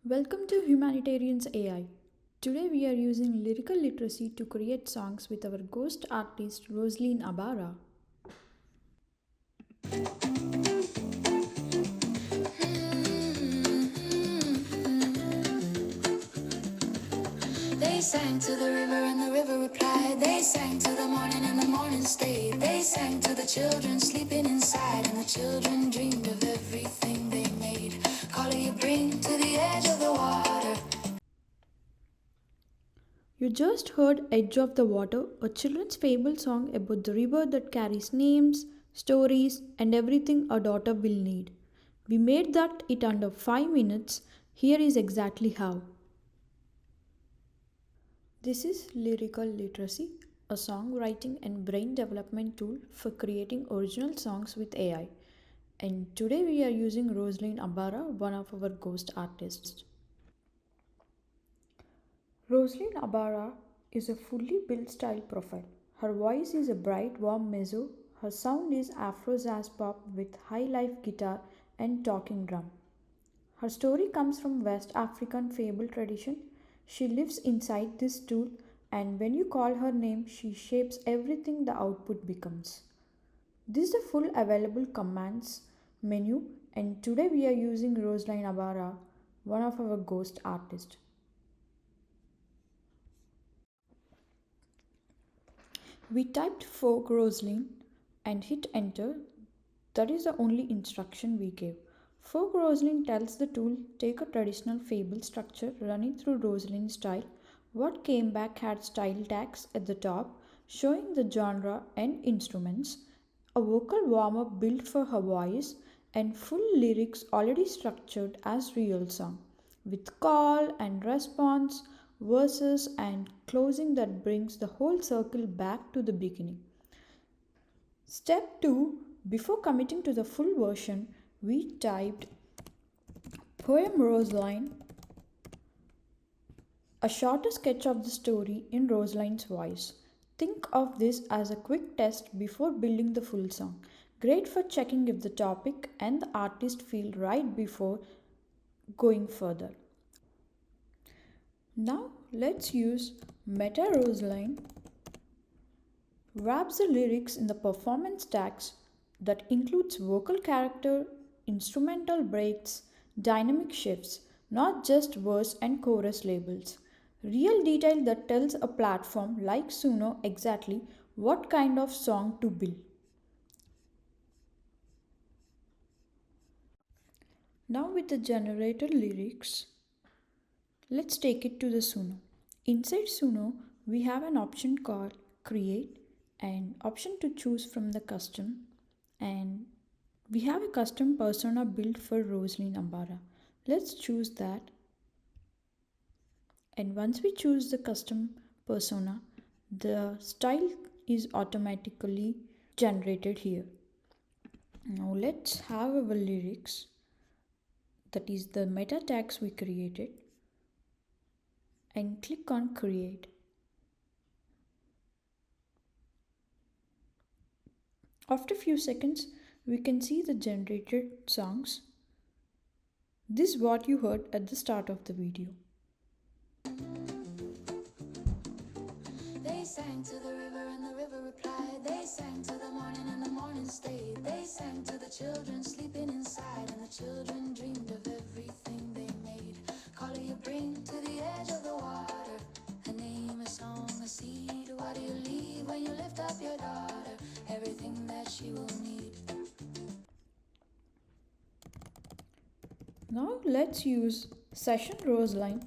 Welcome to Humanitarians AI. Today we are using lyrical literacy to create songs with our ghost artist Roseline Abara. They sang to the river and the river replied. They sang to the morning and the morning stayed. They sang to the children sleeping inside, and the children dreamed of everything they made. Calling you bring to the edge of the water. You just heard Edge of the Water, a children's fable song about the river that carries names, stories, and everything a daughter will need. We made that it under 5 minutes. Here is exactly how. This is Lyrical Literacy, a songwriting and brain development tool for creating original songs with AI. And today we are using Roseline Abara, one of our ghost artists. Roseline Abara is a fully built style profile. Her voice is a bright, warm mezzo. Her sound is Afro jazz pop with Highlife guitar and talking drum. Her story comes from West African fable tradition. She lives inside this tool, and when you call her name, she shapes everything the output becomes. This is the full available commands menu, and today we are using Roseline Abara, one of our ghost artists. We typed folk Roseline and hit enter. That is the only instruction we gave. Folk Roseline tells the tool take a traditional fable structure, run it through Roseline style. What came back had style tags at the top showing the genre and instruments, a vocal warm up built for her voice, and full lyrics already structured as real song, with call and response, verses, and closing that brings the whole circle back to the beginning. Step 2. Before committing to the full version, we typed Poem Roseline, a shorter sketch of the story in Roseline's voice. Think of this as a quick test before building the full song. Great for checking if the topic and the artist feel right before going further. Now let's use Meta Roseline. Wraps the lyrics in the performance tags that includes vocal character, instrumental breaks, dynamic shifts, not just verse and chorus labels. Real detail that tells a platform like Suno exactly what kind of song to build. Now with the generated lyrics, let's take it to the Suno. Inside Suno, we have an option called Create and option to choose from the custom, and we have a custom persona built for Roseline Abara. Let's choose that, and once we choose the custom persona, the style is automatically generated here. Now let's have our lyrics, that is the meta tags we created, and click on create. After a few seconds, we can see the generated songs. This is what you heard at the start of the video. They sang to the river and the river replied. They sang to the morning and the morning stayed. They sang to the children sleeping inside, and the children dreamed of everything they made. Calling you bring to the edge of the water. A name, a song, a seed. What do you leave when you lift up your daughter? Everything that she will need. Now let's use Session Roseline.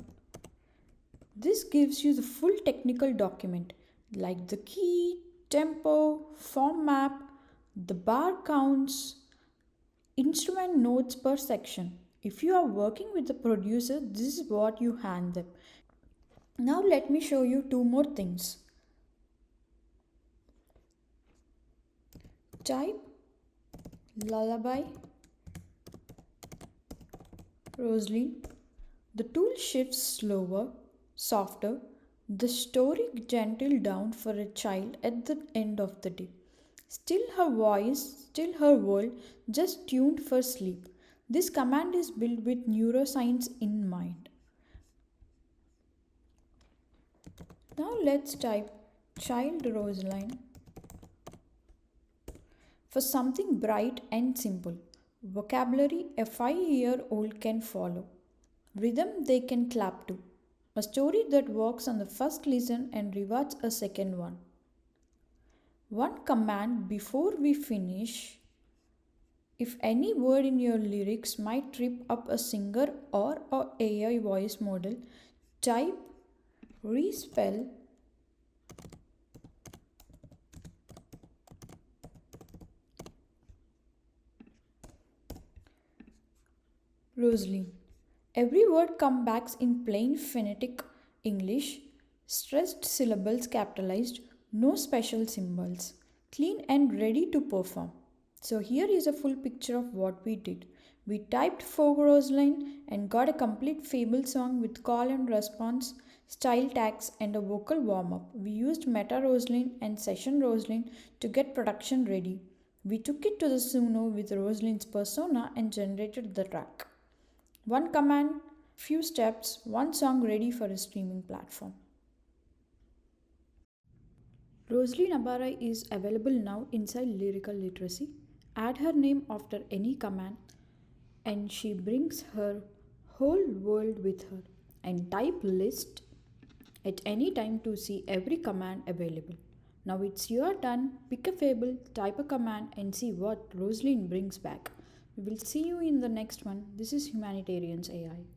This gives you the full technical document like the key, tempo, form map, the bar counts, instrument notes per section. If you are working with the producer, this is what you hand them. Now let me show you two more things. Type lullaby Roseline. The tool shifts slower, softer, the story gentle down for a child at the end of the day. Still her voice, still her world, just tuned for sleep. This command is built with neuroscience in mind. Now let's type child Roseline for something bright and simple. Vocabulary a 5-year-old can follow. Rhythm they can clap to. A story that works on the first listen and rewards a second one. One command before we finish. If any word in your lyrics might trip up a singer or a AI voice model, type respell Roseline. Every word comes back in plain phonetic English, stressed syllables capitalized, no special symbols, clean and ready to perform. So here is a full picture of what we did. We typed folk Roseline and got a complete fable song with call and response, style tags, and a vocal warm up. We used meta Roseline and session Roseline to get production ready. We took it to the Suno with Roseline's persona and generated the track. One command, few steps, one song ready for a streaming platform. Roseline Abara is available now inside Lyrical Literacy. Add her name after any command and she brings her whole world with her. And type list at any time to see every command available. Now it's your turn. Pick a fable, type a command and see what Roseline brings back. We will see you in the next one. This is Humanitarians AI.